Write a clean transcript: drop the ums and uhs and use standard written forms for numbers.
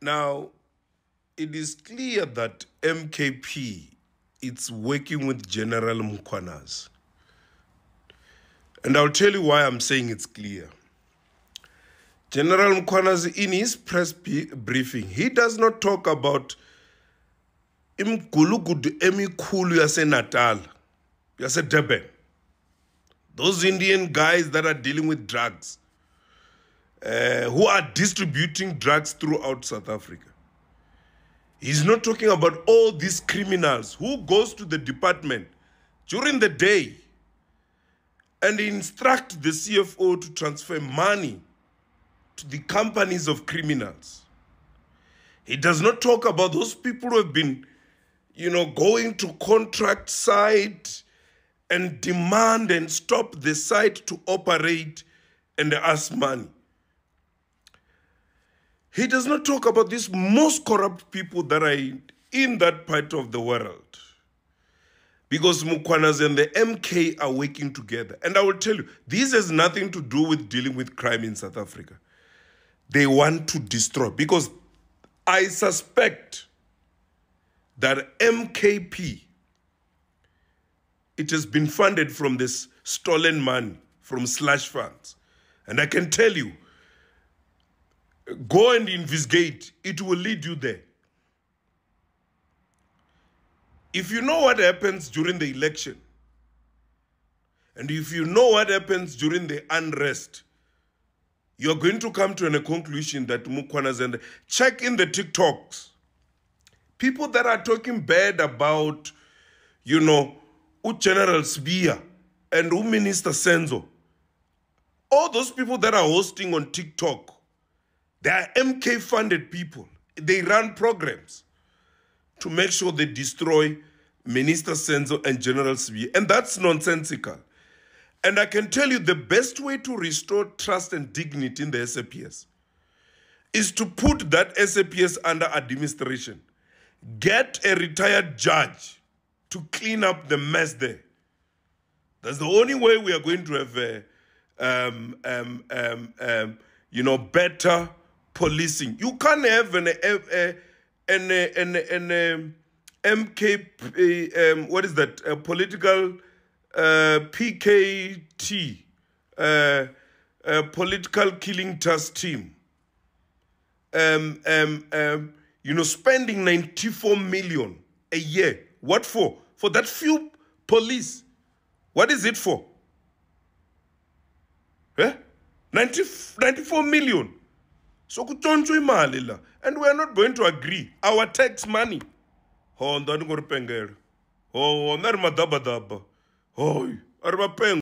Now, it is clear that MKP is working with General Mkhwanazi. And I'll tell you why I'm saying it's clear. General Mkhwanazi, in his press briefing, he does not talk about imgulugudu emikhulu yase Natal, yase Durban. Those Indian guys that are dealing with drugs, who are distributing drugs throughout South Africa. He's not talking about all these criminals who goes to the department during the day and instruct the CFO to transfer money to the companies of criminals. He does not talk about those people who have been, going to contract site and demand and stop the site to operate and ask money. He does not talk about these most corrupt people that are in that part of the world. Because Mkhwanazi and the MK are working together. And I will tell you, this has nothing to do with dealing with crime in South Africa. They want to destroy. Because I suspect that MKP, it has been funded from this stolen money, from slush funds. And I can tell you, go and investigate, it will lead you there. If you know what happens during the election, and if you know what happens during the unrest, you're going to come to a conclusion that Mkhwanazi and check in the TikToks. People that are talking bad about, General Sibiya and Minister Senzo, all those people that are hosting on TikTok, they are MK-funded people. They run programs to make sure they destroy Minister Senzo and General Sibiya. And that's nonsensical. And I can tell you the best way to restore trust and dignity in the SAPS is to put that SAPS under administration. Get a retired judge to clean up the mess there. That's the only way we are going to have better policing. You can't have an MK, what is that? A political PKT, a political killing task team. Spending 94 million a year. What for? For that few police. What is it for? 94 million. So kutonjwe imali la, and we are not going to agree. Our tax money. Oh, ndani ngoripengela. Oh, nari madaba daba. Oh, arba peng.